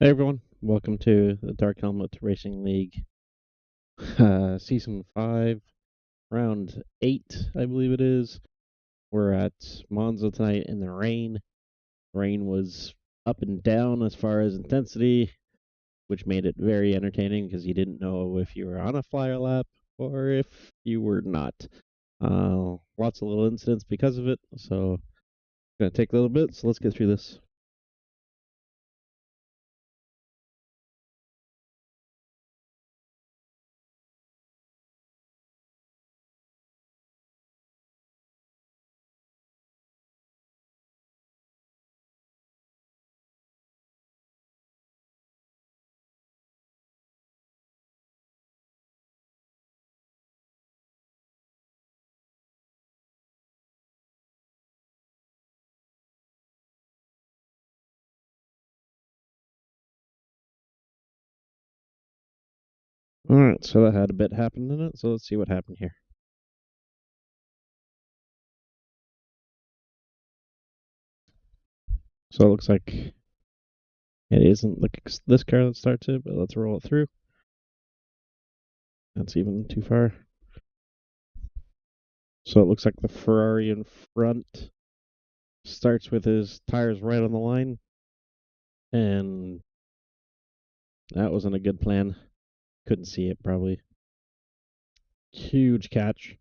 Hey everyone, welcome to the Dark Helmet Racing League, Season 5, Round 8, I believe it is. We're at Monza tonight in the rain. Rain was up and down as far as intensity, which made it very entertaining because you didn't know if you were on a flyer lap or if you were not. Lots of little incidents because of it, so it's going to take a little bit, so let's get through this. Alright, so that had a bit happen in it, so let's see what happened here. So it looks like it isn't this car that starts it, but let's roll it through. That's even too far. So it looks like the Ferrari in front starts with his tires right on the line, and that wasn't a good plan. Couldn't see it probably. Huge catch.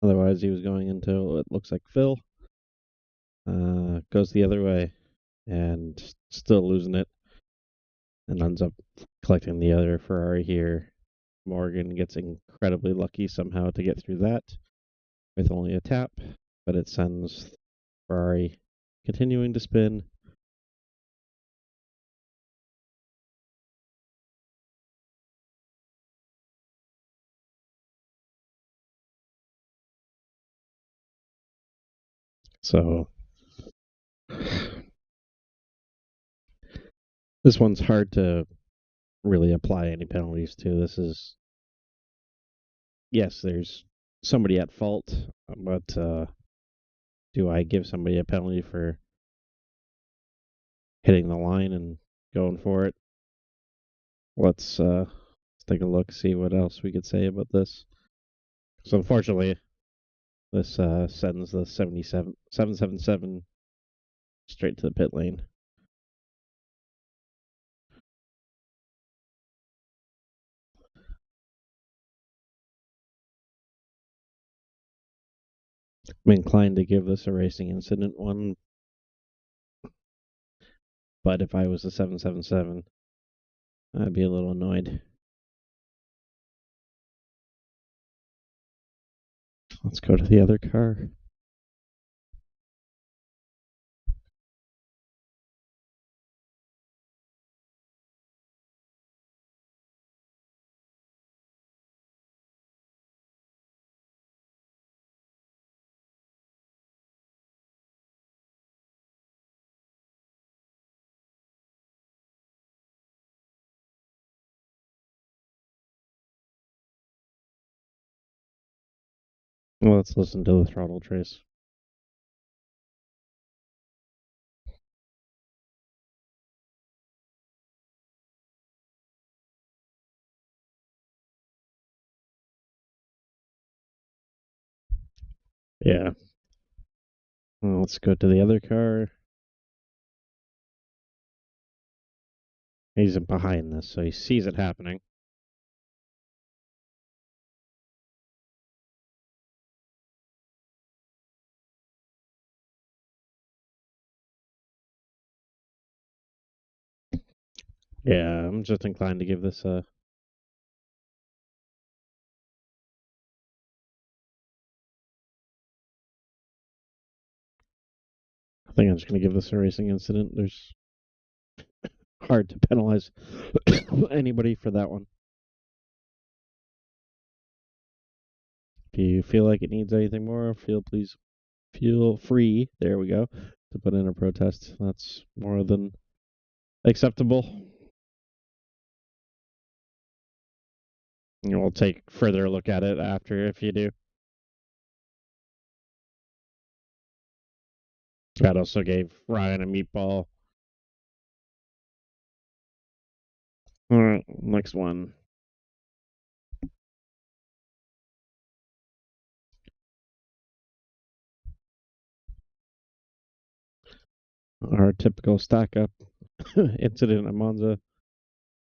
Otherwise, he was going into what looks like Phil. Goes the other way and still losing it, and ends up collecting the other Ferrari here. Morgan gets incredibly lucky somehow to get through that with only a tap, but it sends Ferrari continuing to spin. So this one's hard to really apply any penalties to. This is, yes, there's somebody at fault, but do I give somebody a penalty for hitting the line and going for it? Let's take a look, see what else we could say about this. So unfortunately, this sends the 777 straight to the pit lane. I'm inclined to give this a racing incident one, but if I was a 777, I'd be a little annoyed. Let's go to the other car. Well, let's listen to the throttle trace. Yeah. Well, let's go to the other car. He's behind this, so he sees it happening. Yeah, I'm just inclined to give this a. I think I'm just going to give this a racing incident. There's hard to penalize anybody for that one. If you feel like it needs anything more, feel free. There we go, to put in a protest. That's more than acceptable. We'll take further look at it after if you do. That also gave Ryan a meatball. All right, next one. Our typical stack up incident at Monza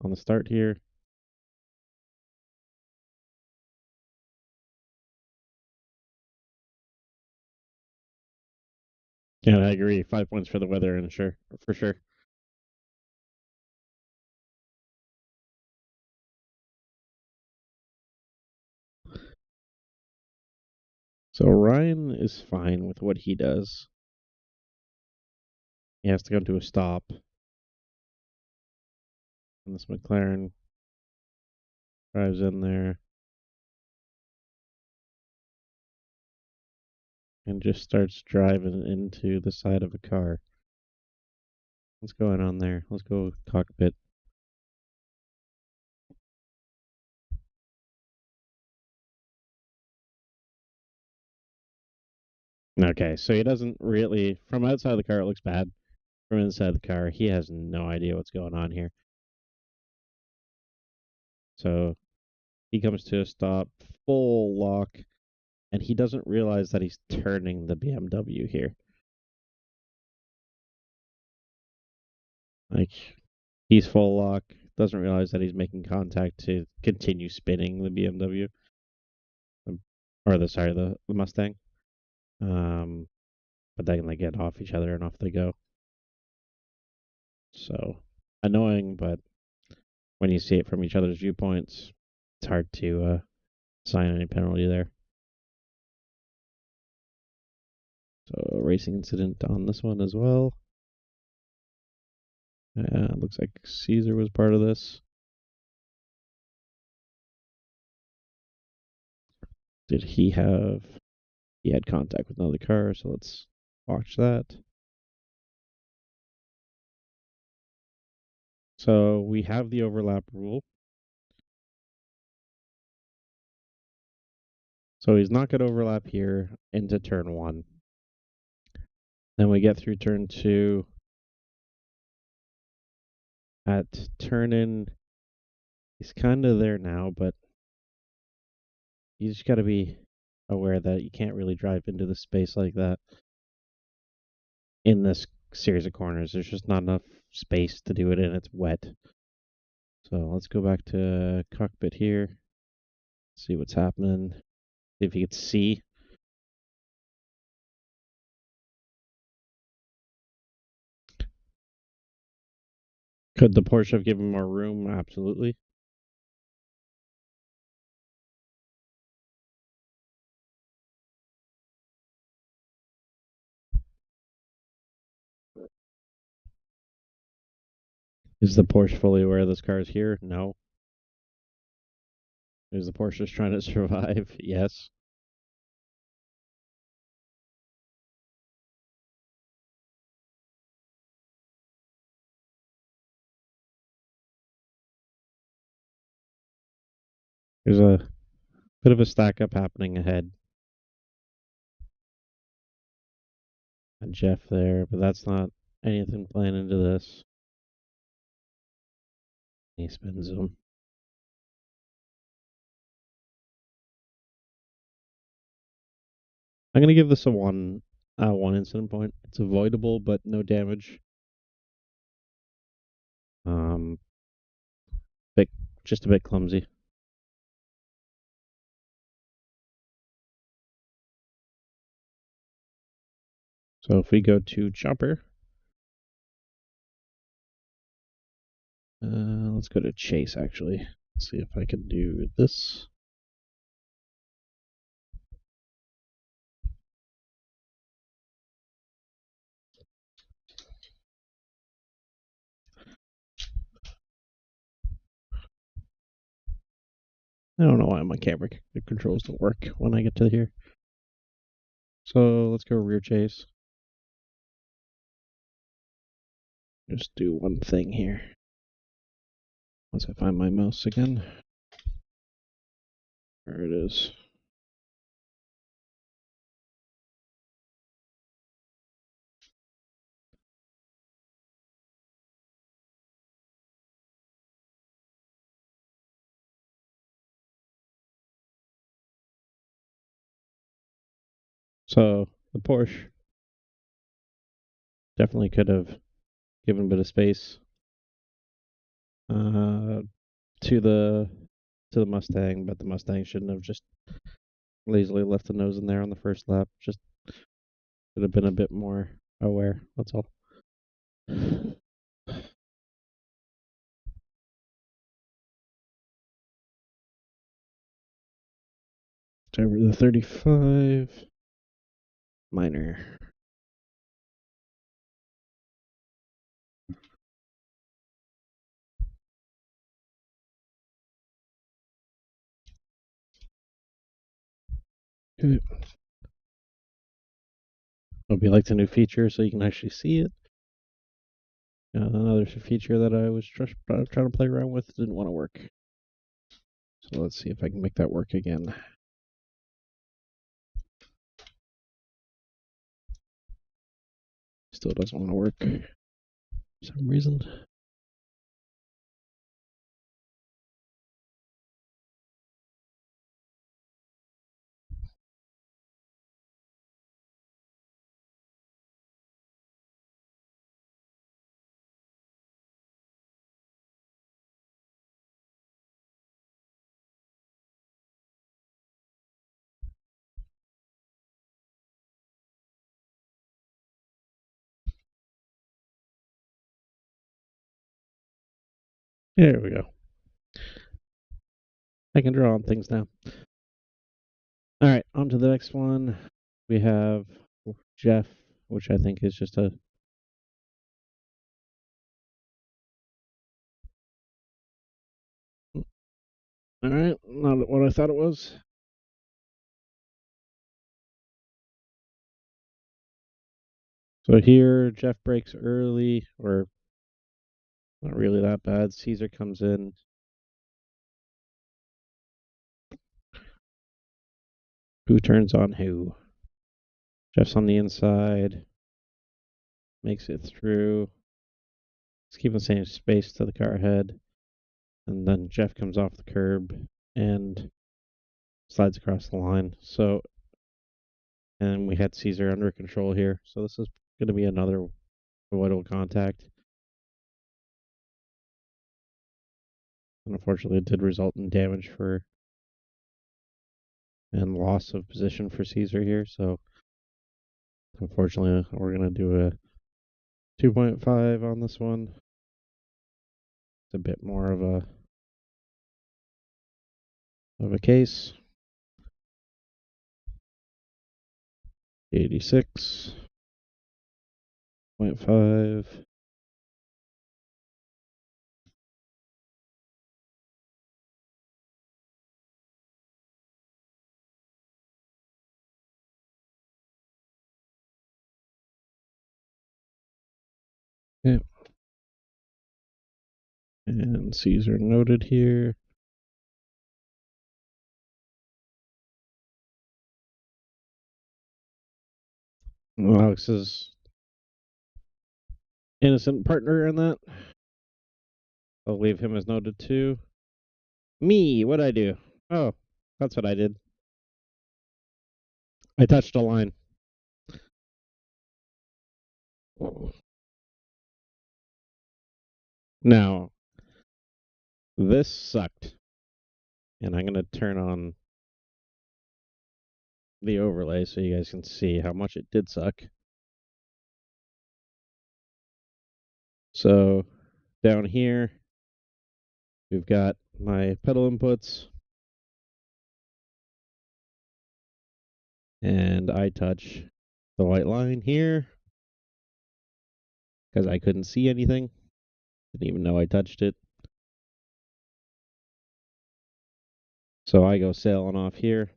on the start here. Yeah, I agree. 5 points for the weather, and for sure. So Ryan is fine with what he does. He has to come to a stop, and this McLaren drives in there and just starts driving into the side of a car. What's going on there? Let's go cockpit. Okay, so he doesn't really. From outside the car, it looks bad. From inside the car, he has no idea what's going on here. So he comes to a stop, full lock, and he doesn't realize that he's turning the BMW here. Like, he's full lock, doesn't realize that he's making contact to continue spinning the BMW. Or the Mustang. But then they get off each other and off they go. So annoying, but when you see it from each other's viewpoints, it's hard to sign any penalty there. So a racing incident on this one as well. Looks like Caesar was part of this. Did he have? He had contact with another car, so let's watch that. So we have the overlap rule. So he's not going to overlap here into turn one. Then we get through turn two. At turn in, he's kind of there now, but you just got to be aware that you can't really drive into the space like that in this series of corners. There's just not enough space to do it, and it's wet. So let's go back to cockpit here, see what's happening. See if you can see. Could the Porsche have given more room? Absolutely. Is the Porsche fully aware this car is here? No. Is the Porsche just trying to survive? Yes. There's a bit of a stack up happening ahead. And Jeff there, but that's not anything playing into this. He spins him. I'm gonna give this a one incident point. It's avoidable, but no damage. Um, bit, just a bit clumsy. So if we go to Chopper, let's go to Chase actually. Let's see if I can do this. I don't know why my camera controls don't work when I get to here. So let's go rear chase. Just do one thing here. Once I find my mouse again. There it is. So the Porsche definitely could have given a bit of space to the Mustang, but the Mustang shouldn't have just lazily left the nose in there on the first lap. Just should have been a bit more aware. That's all. Over the 35 minor. Okay. Hope you like the new feature so you can actually see it. Another feature that I was trying to play around with didn't want to work. So let's see if I can make that work again. Still doesn't want to work for some reason. There we go. I can draw on things now. All right, on to the next one. We have Jeff, which I think is just a all right, not what I thought it was. So here, Jeff breaks early, or not really that bad. Caesar comes in. Who turns on who? Jeff's on the inside, makes it through. Let's keep the same space to the car ahead. And then Jeff comes off the curb and slides across the line. So, and we had Caesar under control here. So this is going to be another avoidable contact. And unfortunately, it did result in damage for and loss of position for Caesar here. So, unfortunately, we're going to do a 2.5 on this one. It's a bit more of a case. 86.5. Okay. And Caesar noted here. Alex's innocent partner in that. I'll leave him as noted too. Me, what'd I do? Oh, that's what I did. I touched a line. Now, this sucked. And I'm going to turn on the overlay so you guys can see how much it did suck. So, down here, we've got my pedal inputs. And I touch the white line here because I couldn't see anything. Didn't even know I touched it. So I go sailing off here.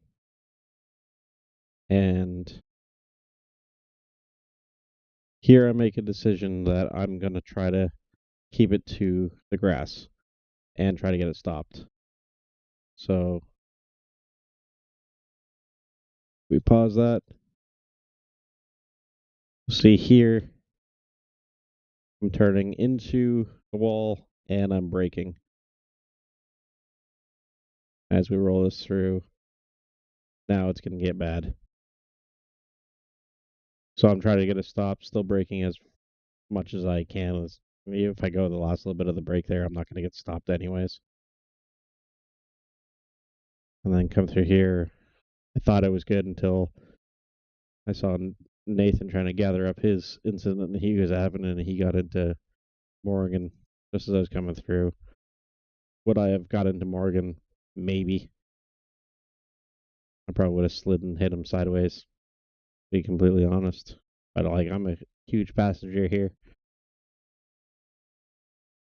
And here I make a decision that I'm going to try to keep it to the grass and try to get it stopped. So we pause that. See here, I'm turning into the wall and I'm braking. As we roll this through, now it's going to get bad. So I'm trying to get a stop, still braking as much as I can. If I go the last little bit of the brake there, I'm not going to get stopped anyways. And then come through here. I thought I was good until I saw Nathan trying to gather up his incident that he was having, and he got into Morgan just as I was coming through. Would I have got into Morgan? Maybe. I probably would have slid and hit him sideways, to be completely honest. But I'm a huge passenger here.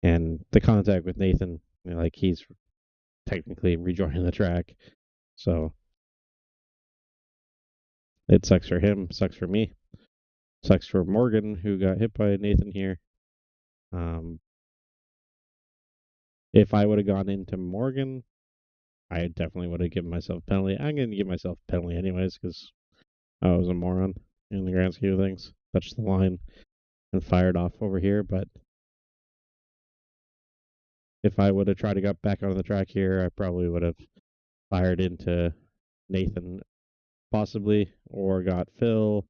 And the contact with Nathan, he's technically rejoining the track. So it sucks for him, sucks for me, sucks for Morgan, who got hit by Nathan here. If I would have gone into Morgan, I definitely would have given myself a penalty. I'm going to give myself a penalty anyways because I was a moron in the grand scheme of things. Touched the line and fired off over here. But if I would have tried to get back on the track here, I probably would have fired into Nathan possibly or got Phil.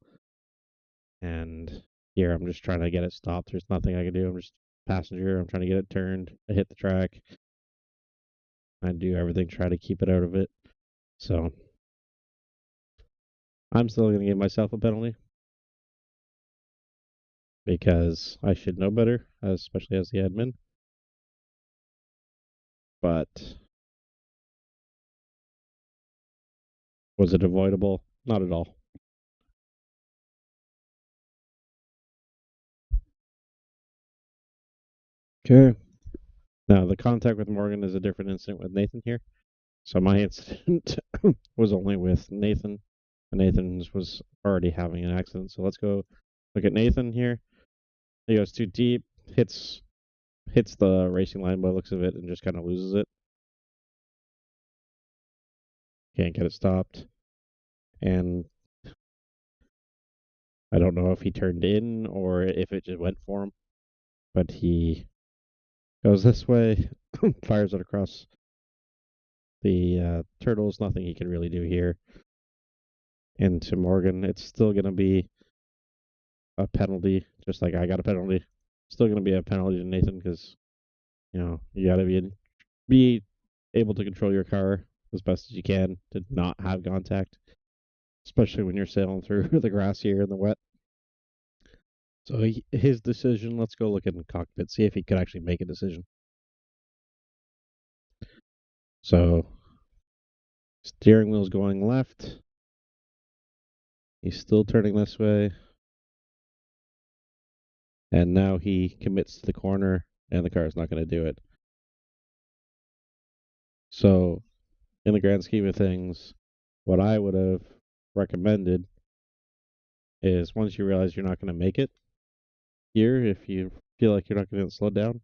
And here I'm just trying to get it stopped. There's nothing I can do. I'm just a passenger. I'm trying to get it turned. I hit the track. I do everything, try to keep it out of it. So I'm still going to give myself a penalty because I should know better, especially as the admin. But was it avoidable? Not at all. Okay. Now, the contact with Morgan is a different incident with Nathan here. So my incident was only with Nathan. And Nathan's was already having an accident. So let's go look at Nathan here. He goes too deep, hits the racing line by the looks of it, and just kind of loses it. Can't get it stopped. And I don't know if he turned in or if it just went for him. But he goes this way, fires it across the turtles. Nothing he can really do here. Into Morgan, it's still going to be a penalty, just like I got a penalty. Still going to be a penalty to Nathan because you got to be able to control your car as best as you can to not have contact, especially when you're sailing through the grass here in the wet. So his decision. Let's go look in the cockpit, see if he could actually make a decision. So steering wheel's going left. He's still turning this way. And now he commits to the corner, and the car is not going to do it. So, in the grand scheme of things, what I would have recommended is once you realize you're not going to make it here, if you feel like you're not going to slow down,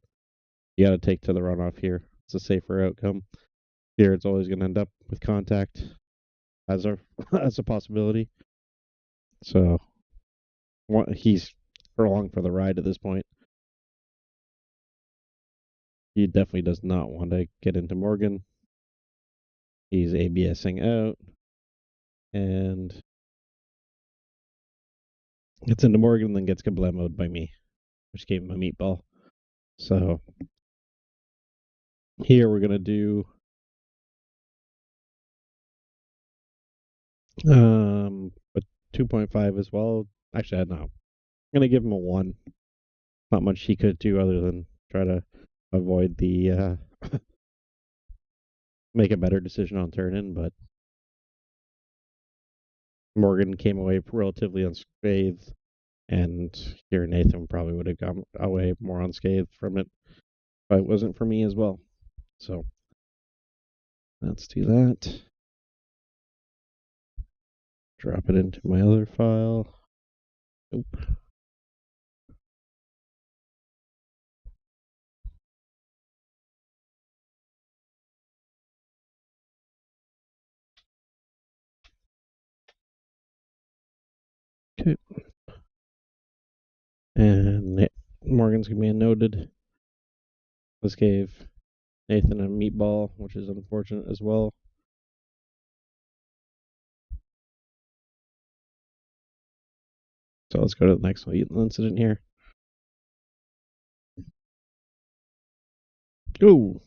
you got to take to the runoff here. It's a safer outcome. Here, it's always going to end up with contact as a as a possibility. So, he's along for the ride at this point. He definitely does not want to get into Morgan. He's ABSing out and gets into Morgan and then gets kablamoed by me, which gave him a meatball. So here we're going to do a 2.5 as well. Actually, no. I'm going to give him a 1. Not much he could do other than try to avoid the make a better decision on turn in, but Morgan came away relatively unscathed, and here Nathan probably would have gone away more unscathed from it, but it wasn't for me as well. So let's do that. Drop it into my other file. Nope. Okay. And Morgan's going to be noted. This gave Nathan a meatball, which is unfortunate as well. So let's go to the next incident here. Ooh.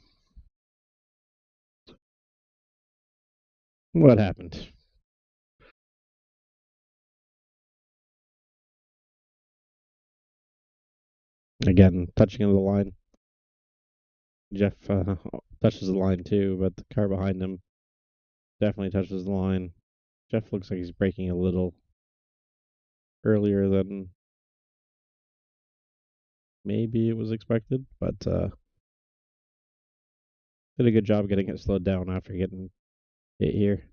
What happened? Again, touching of the line. Jeff touches the line too, but the car behind him definitely touches the line. Jeff looks like he's braking a little earlier than maybe it was expected, but did a good job getting it slowed down after getting hit here.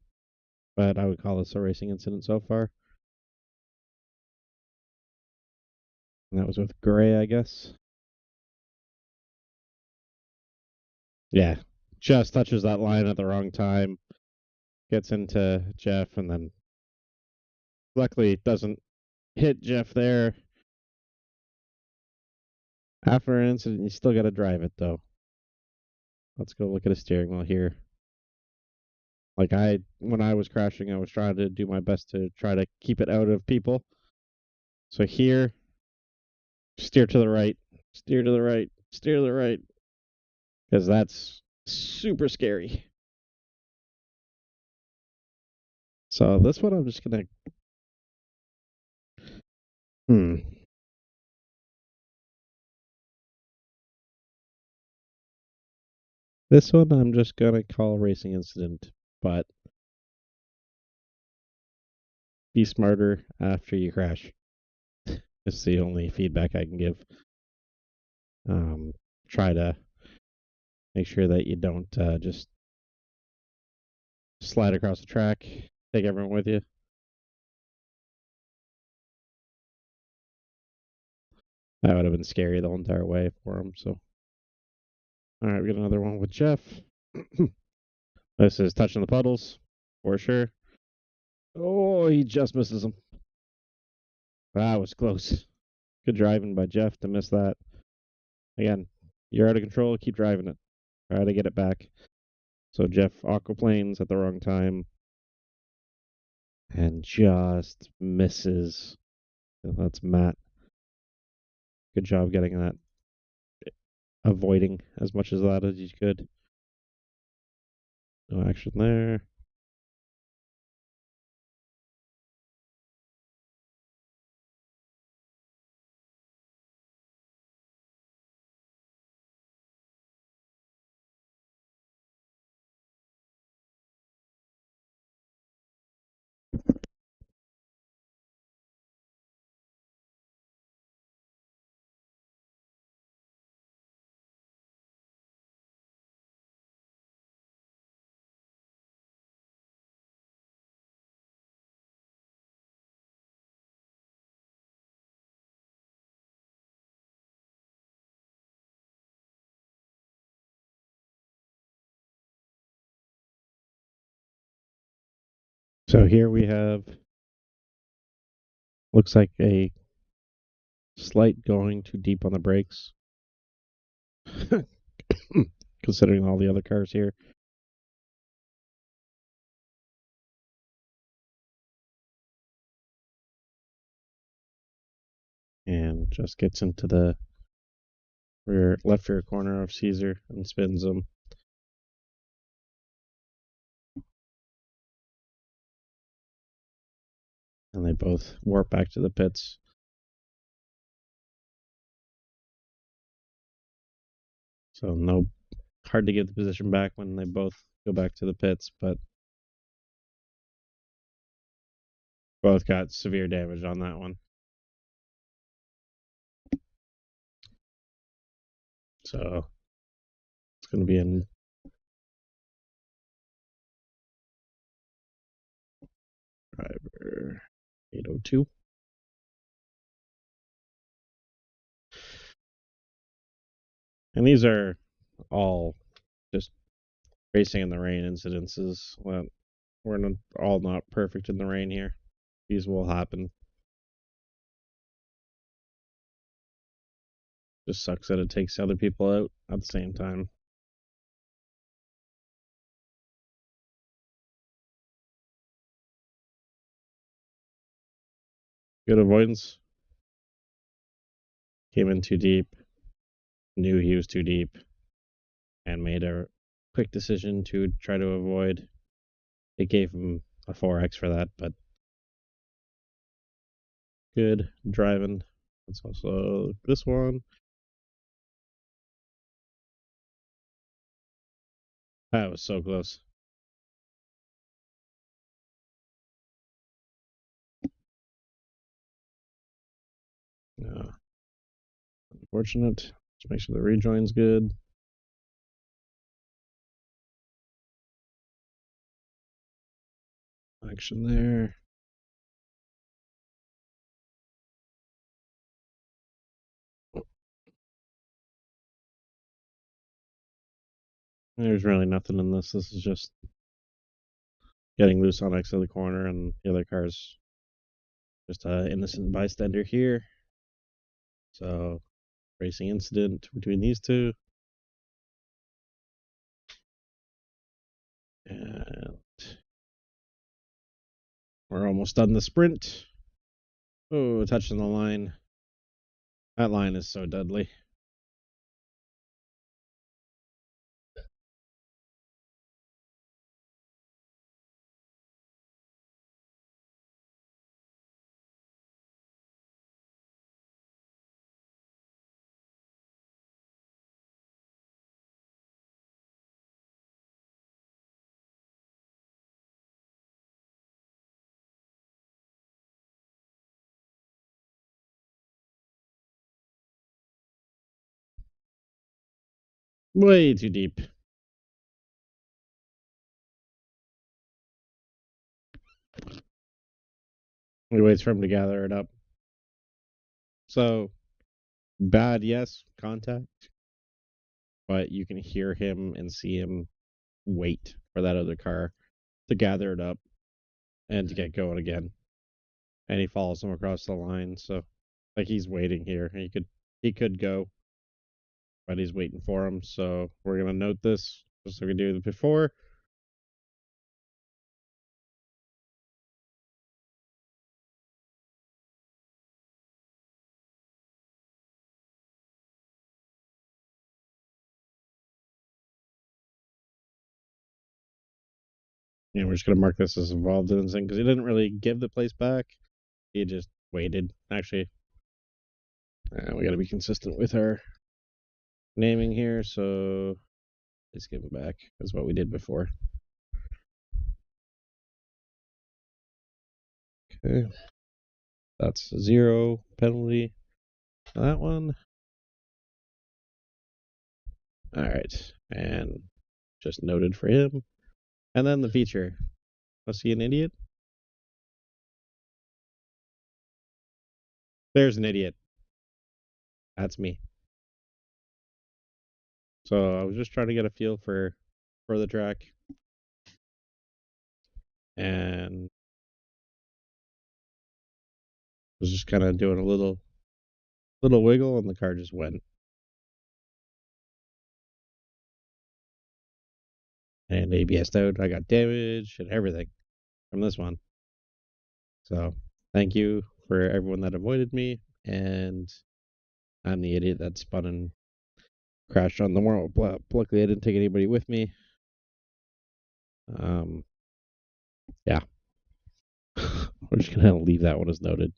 But I would call this a racing incident so far. And that was with Gray, I guess. Yeah, just touches that line at the wrong time, gets into Jeff, and then luckily doesn't hit Jeff there. After an incident, you still got to drive it, though. Let's go look at a steering wheel here. Like when I was crashing, I was trying to do my best to try to keep it out of people. So here, steer to the right, steer to the right, steer to the right, because that's super scary. So this one, I'm just gonna. This one, I'm just gonna call racing incident, but be smarter after you crash. It's the only feedback I can give. Try to make sure that you don't just slide across the track, take everyone with you. That would have been scary the whole entire way for him. So, all right, we got another one with Jeff. This is touching the puddles for sure. Oh, he just misses him. That was close. Good driving by Jeff to miss that. Again, you're out of control. Keep driving it. Try to get it back. So Jeff aquaplanes at the wrong time and just misses. That's Matt. Good job getting that. Avoiding as much of that as you could. No action there. So here we have, looks like a slight going too deep on the brakes. Considering all the other cars here. And just gets into the left rear corner of Caesar and spins him. And they both warp back to the pits. So hard to get the position back when they both go back to the pits, but both got severe damage on that one. So it's going to be in driver 802. And these are all just racing in the rain incidences. Well, we're all not perfect in the rain here. These will happen. Just sucks that it takes other people out at the same time. Good avoidance came in too deep, knew he was too deep, and made a quick decision to try to avoid. It gave him a 4x for that, but good driving. It's also this one. That was so close. Unfortunate. Just make sure the rejoin's good. Action there. There's really nothing in this. This is just getting loose on exit of the corner, and the other car's just an innocent bystander here. So, racing incident between these two. And we're almost done the sprint. Oh, touching the line. That line is so deadly. Way too deep. He waits for him to gather it up. So, bad, yes, contact. But you can hear him and see him wait for that other car to gather it up and to get going again. And he follows him across the line. So, like, he's waiting here. He could go, but he's waiting for him. So we're gonna note this just like we did before. And we're just gonna mark this as involved in incident because he didn't really give the place back. He just waited. Actually, we gotta be consistent with our naming here. So let's give it back. Is what we did before. Okay. That's a 0 penalty for that one. All right. And just noted for him. And then the feature. Was he an idiot? There's an idiot. That's me. So I was just trying to get a feel for the track. And was just kind of doing a little wiggle, and the car just went. And ABS'd out. I got damage and everything from this one. So thank you for everyone that avoided me. And I'm the idiot that spun and crashed on the wall. Luckily, I didn't take anybody with me. Yeah. We're just gonna leave that one as noted.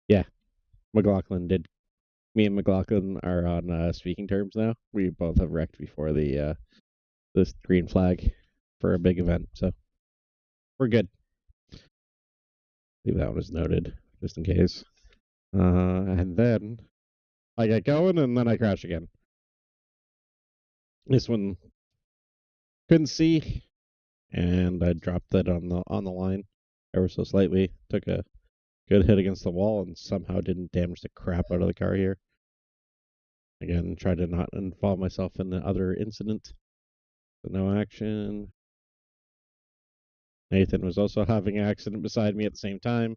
Yeah, McLaughlin did. Me and McLaughlin are on speaking terms now. We both have wrecked before the this green flag for a big event, so we're good. Leave that one as noted, just in case. And then I get going, and then I crash again. This one couldn't see, and I dropped it on the line ever so slightly. Took a good hit against the wall, and somehow didn't damage the crap out of the car here. Again, tried to not involve myself in the other incident. But no action. Nathan was also having an accident beside me at the same time.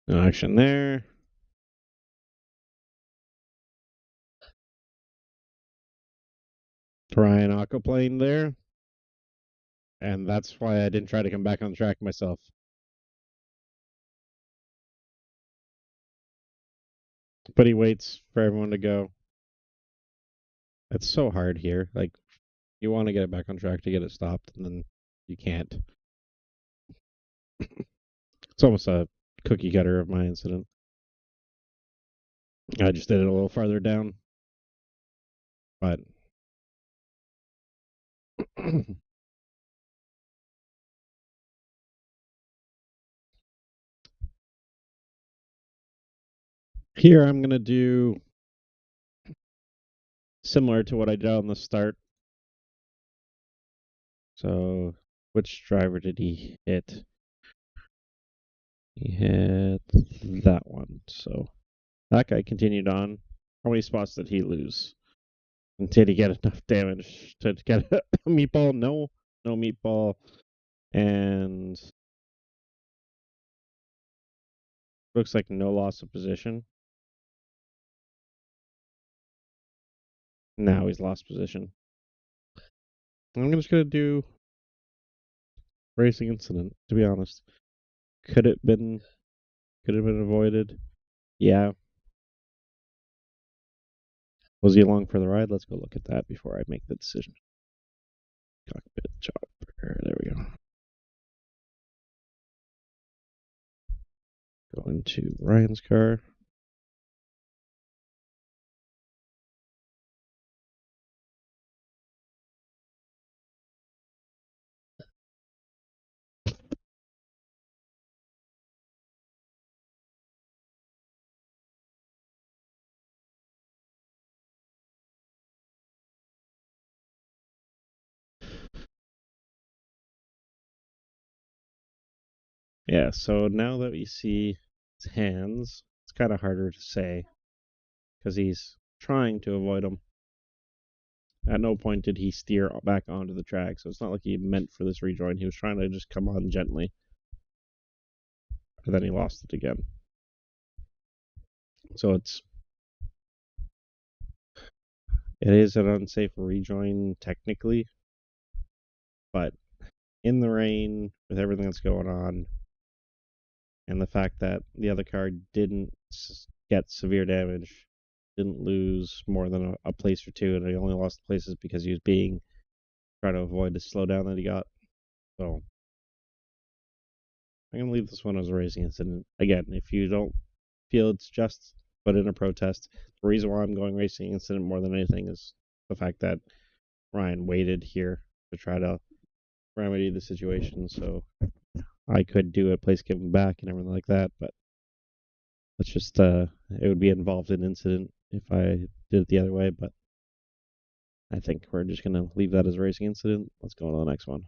No action there. Ryan aquaplaned there, and that's why I didn't try to come back on the track myself. But he waits for everyone to go. It's so hard here. Like, you want to get it back on track to get it stopped, and then you can't. It's almost a cookie cutter of my incident. I just did it a little farther down. But here I'm going to do similar to what I did on the start. So, which driver did he hit? He hit that one. So, that guy continued on. How many spots did he lose? And did he get enough damage to get a meatball? No meatball. And looks like no loss of position. Now he's lost position. I'm just going to do racing incident, to be honest. Could it have been avoided? Yeah. Was he along for the ride? Let's go look at that before I make the decision. Cockpit chopper. There we go. Go into Ryan's car. Yeah, so now that we see his hands, it's kind of harder to say because he's trying to avoid them. At no point did he steer back onto the track, so it's not like he meant for this rejoin. He was trying to just come on gently, and then he lost it again. So it is an unsafe rejoin technically, but in the rain with everything that's going on, and the fact that the other car didn't get severe damage, didn't lose more than a place or two, and he only lost places because he was trying to avoid the slowdown that he got. So I'm gonna leave this one as a racing incident. Again, if you don't feel it's just put in a protest. The reason why I'm going racing incident more than anything is the fact that Ryan waited here to try to remedy the situation, so I could do a place give him back and everything like that, but it's just it would be involved in incident if I did it the other way, but I think we're just gonna leave that as a racing incident. Let's go on to the next one.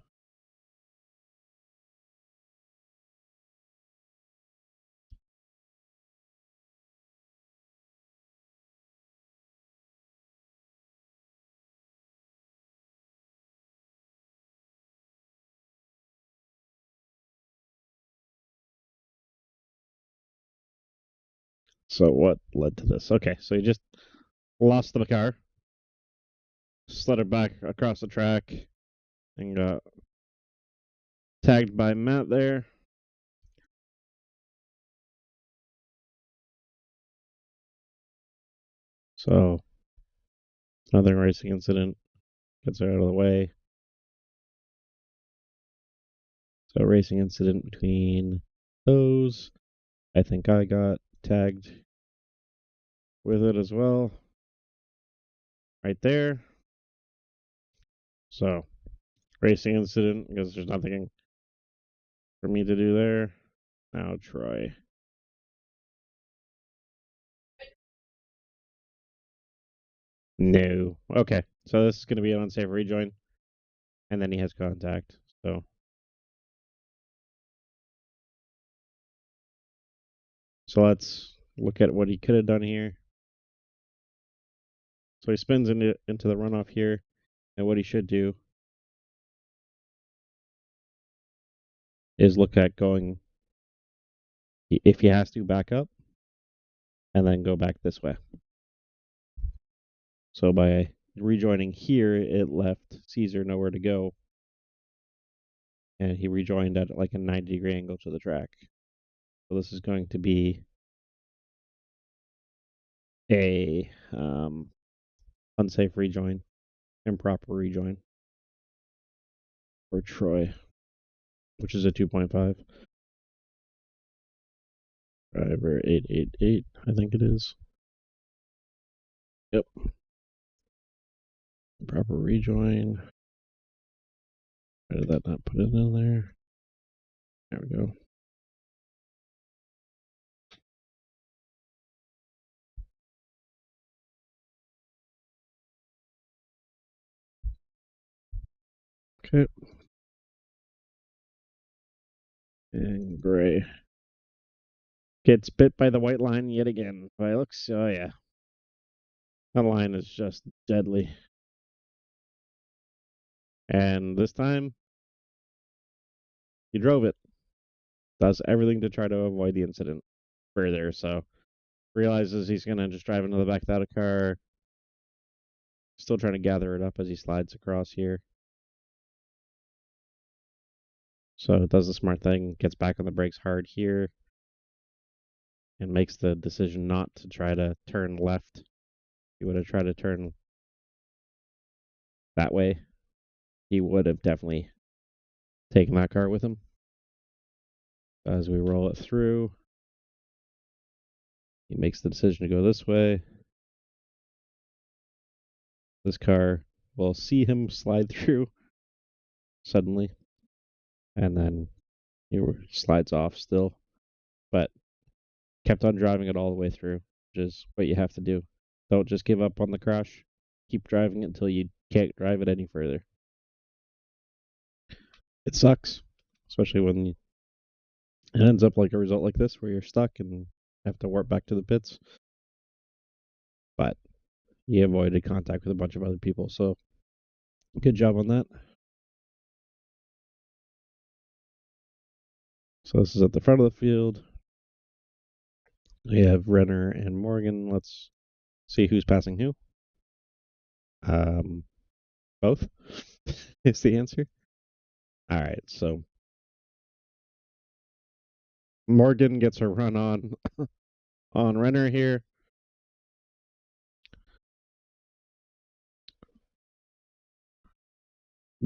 So what led to this? Okay, so he just lost the car, slid it back across the track, and got tagged by Matt there. So another racing incident gets out of the way. So racing incident between those. I think I got tagged with it as well. Right there. So racing incident because there's nothing for me to do there. Now Troy. No. Okay. So this is going to be an unsafe rejoin. And then he has contact. So let's look at what he could have done here. So he spins into the runoff here. And what he should do is look at going, if he has to, back up. And then go back this way. So by rejoining here, it left Caesar nowhere to go. And he rejoined at like a 90-degree angle to the track. So this is going to be a unsafe rejoin, improper rejoin for Troy, which is a 2.5. Driver 888, I think it is. Yep. Improper rejoin. Why did that not put it in there? There we go. Okay. And gray. Gets bit by the white line yet again. But it looks, oh yeah. That line is just deadly. And this time, he drove it. Does everything to try to avoid the incident further. So realizes he's going to just drive into the back of that car. Still trying to gather it up as he slides across here. So it does the smart thing, gets back on the brakes hard here, and makes the decision not to try to turn left. He would have tried to turn that way. He would have definitely taken that car with him. As we roll it through, he makes the decision to go this way. This car will see him slide through suddenly, and then he slides off still, but kept on driving it all the way through, which is what you have to do. Don't just give up on the crash. Keep driving it until you can't drive it any further. It sucks, especially when it ends up like a result like this where you're stuck and have to warp back to the pits. But you avoided contact with a bunch of other people, so good job on that. So this is at the front of the field. We have Renner and Morgan. Let's see who's passing who. Both is the answer. All right, so Morgan gets a run on Renner here.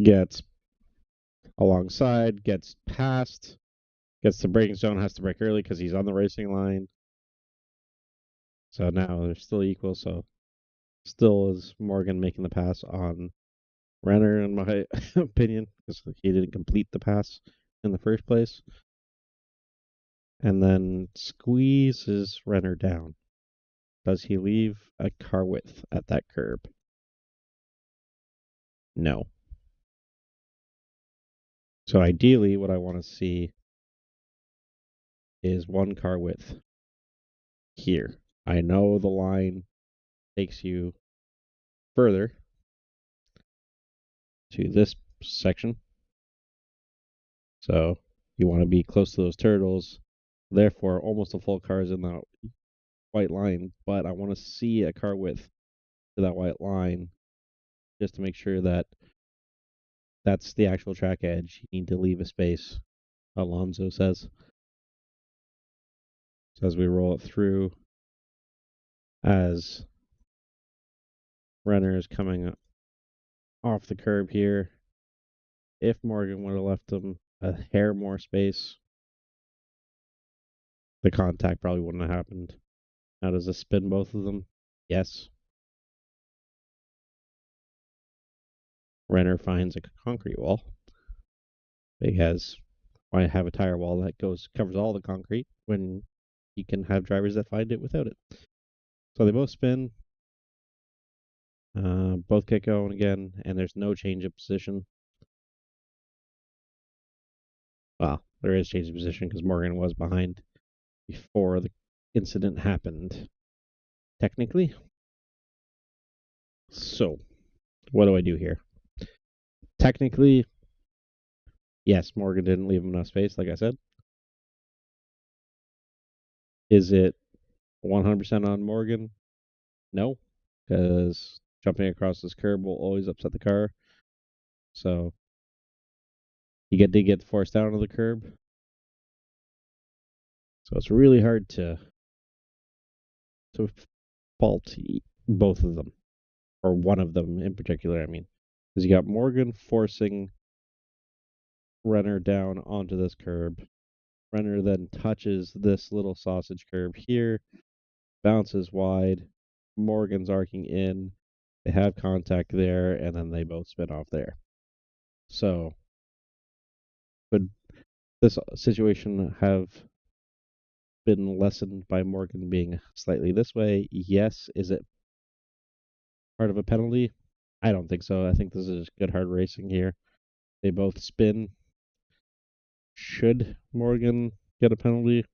Gets alongside, gets past, gets to braking zone, has to brake early because he's on the racing line. So now they're still equal. So still is Morgan making the pass on Renner, in my opinion, because he didn't complete the pass in the first place. And then squeezes Renner down. Does he leave a car width at that curb? No. So ideally, what I want to see is one car width here. I know the line takes you further to this section. So you want to be close to those turtles. Therefore, almost a full car is in that white line, but I want to see a car width to that white line just to make sure that that's the actual track edge. You need to leave a space, Alonso says. So as we roll it through, as Renner is coming off the curb here, if Morgan would have left him a hair more space, the contact probably wouldn't have happened. Now, does this spin both of them? Yes. Renner finds a concrete wall. Because why have a tire wall that covers all the concrete when you can have drivers that find it without it? So they both spin. Both get going again, and there's no change of position. Well, there is change of position because Morgan was behind before the incident happened, technically. So, what do I do here? Technically, yes, Morgan didn't leave him enough space, like I said. Is it 100% on Morgan? No, because jumping across this curb will always upset the car. So you did get forced down to the curb. So it's really hard to fault both of them, or one of them in particular. I mean, because you got Morgan forcing Renner down onto this curb. Renner then touches this little sausage curb here, bounces wide. Morgan's arcing in. They have contact there, and then they both spin off there. So, could this situation have been lessened by Morgan being slightly this way? Yes. Is it part of a penalty? I don't think so. I think this is good hard racing here. They both spin. Should Morgan get a penalty?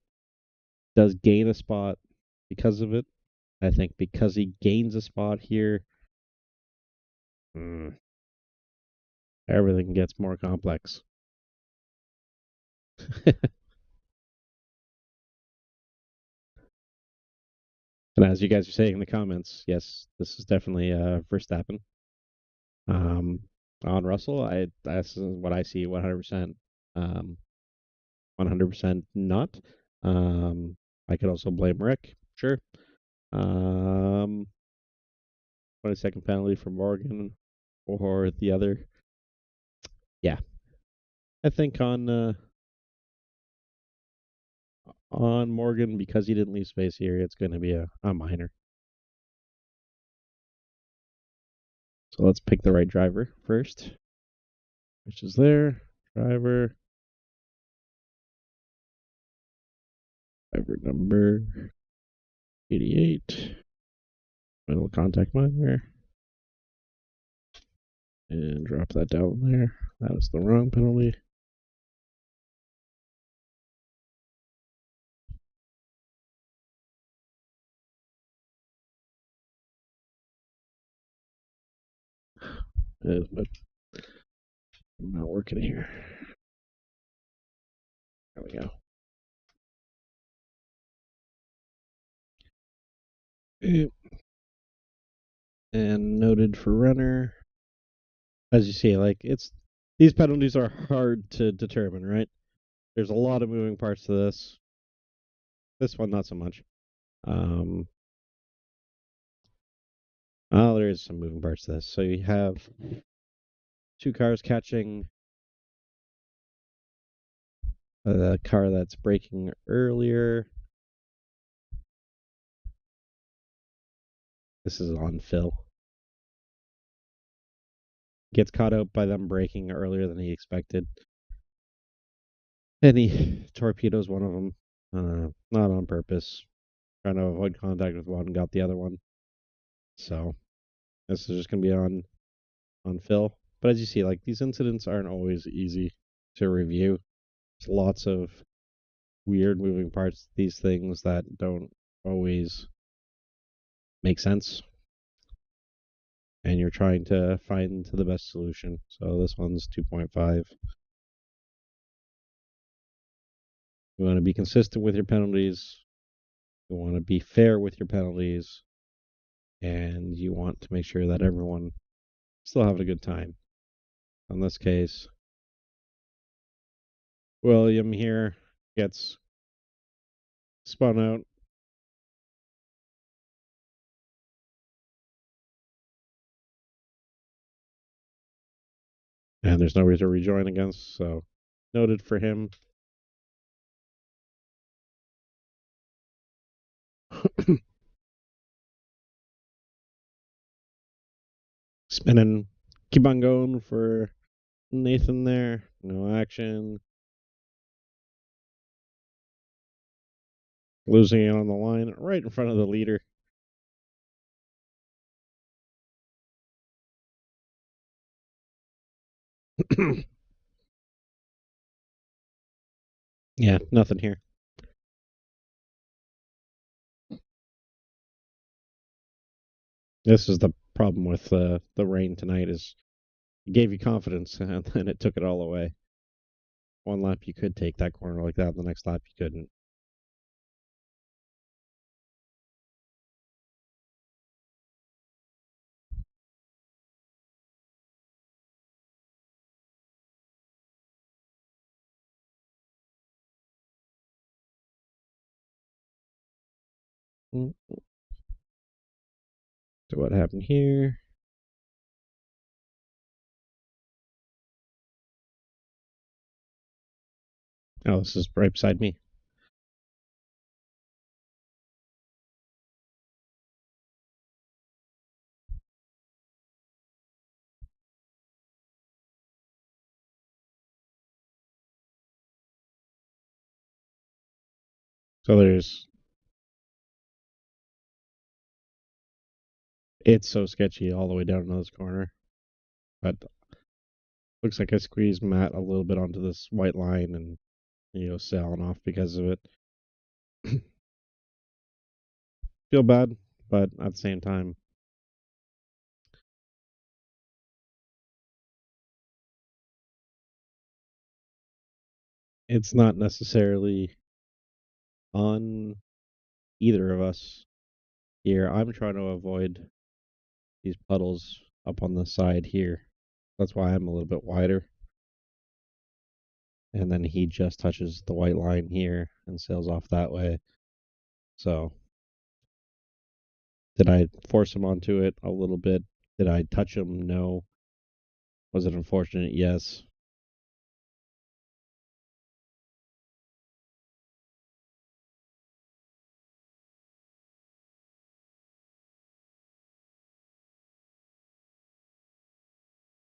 Does gain a spot because of it. I think because he gains a spot here, everything gets more complex. And as you guys are saying in the comments, yes, this is definitely Verstappen. On Russell, that's what I see 100%. 100% not. I could also blame Rick, sure. 22nd penalty for Morgan or the other. Yeah, I think on Morgan, because he didn't leave space here, it's going to be a minor. So let's pick the right driver first, which is there. Driver number 88. Middle contact minor. And drop that down there. That was the wrong penalty. But I'm not working here. There we go. And noted for runner. As you see, like these penalties are hard to determine, right? There's a lot of moving parts to this. This one, not so much. There is some moving parts to this. So you have two cars catching the car that's braking earlier. This is on Phil. Gets caught out by them braking earlier than he expected. And he torpedoes one of them, not on purpose. Trying to avoid contact with one, got the other one. So this is just gonna be on Phil. But as you see, like these incidents aren't always easy to review. There's lots of weird moving parts, these things that don't always make sense. And you're trying to find the best solution. So this one's 2.5. You want to be consistent with your penalties. You want to be fair with your penalties. And you want to make sure that everyone still having a good time. In this case, William here gets spun out. And there's nobody to rejoin against, so noted for him. Spinning, keep on going for Nathan there. No action. Losing it on the line right in front of the leader. Yeah, nothing here. This is the problem with the rain tonight is it gave you confidence and then it took it all away. One lap you could take that corner like that, the next lap you couldn't. So what happened here? Oh, this is right beside me. So it's so sketchy all the way down to this corner. But looks like I squeezed Matt a little bit onto this white line and, sailing off because of it. Feel bad, but at the same time, it's not necessarily on either of us here. I'm trying to avoid these puddles up on the side here. That's why I'm a little bit wider. And then he just touches the white line here and sails off that way. So, did I force him onto it a little bit? Did I touch him? No. Was it unfortunate? Yes.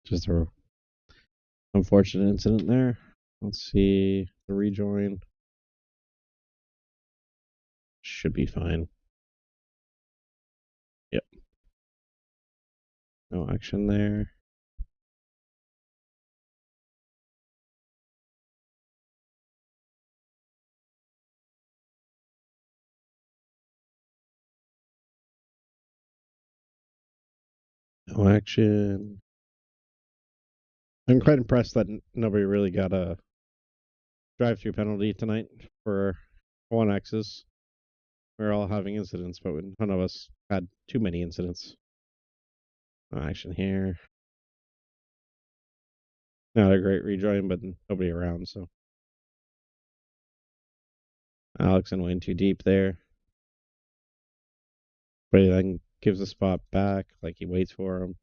Just a unfortunate incident there. Let's see the rejoin. Should be fine. Yep. No action there. No action. I'm quite impressed that nobody really got a drive-through penalty tonight for 1X's. We're all having incidents, but none of us had too many incidents. No action here. Not a great rejoin, but nobody around, so. Alex and Wayne too deep there. But he then gives the spot back, like he waits for him.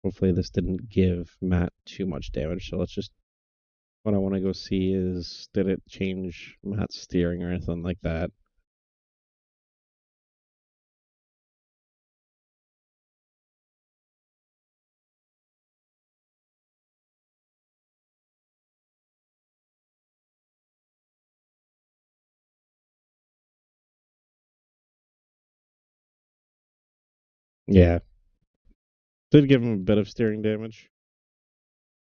Hopefully this didn't give Matt too much damage, so let's just. What I want to go see is, did it change Matt's steering or anything like that? Yeah. Did give him a bit of steering damage.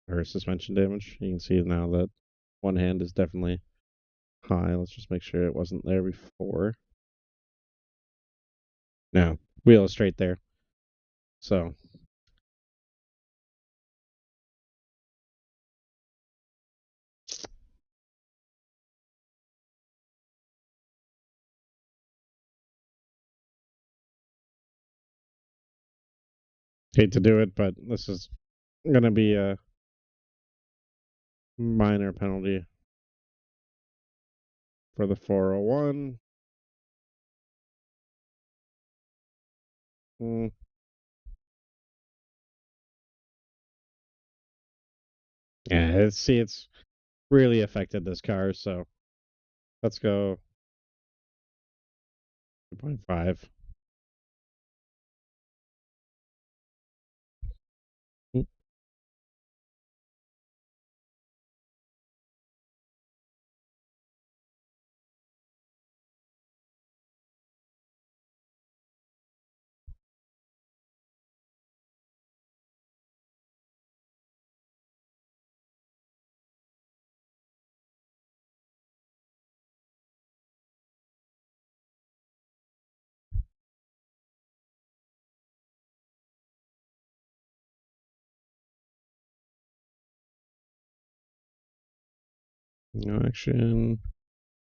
Or suspension damage. You can see now that one hand is definitely high. Let's just make sure it wasn't there before. No, wheel is straight there. So. Hate to do it, but this is going to be a minor penalty for the 401. Yeah, it's really affected this car, so let's go 2.5. No action.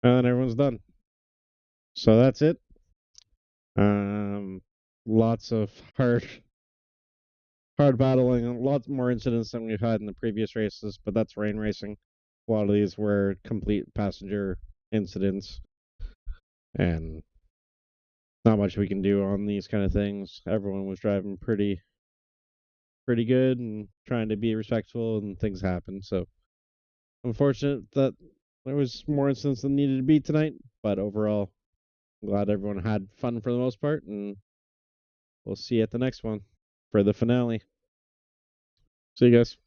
And everyone's done. So that's it. Lots of hard battling, lots more incidents than we've had in the previous races, but that's rain racing. A lot of these were complete passenger incidents, and not much we can do on these kind of things. Everyone was driving pretty good and trying to be respectful, and things happen. So unfortunate that there was more incidents than needed to be tonight, but overall, I'm glad everyone had fun for the most part, and we'll see you at the next one for the finale. See you guys.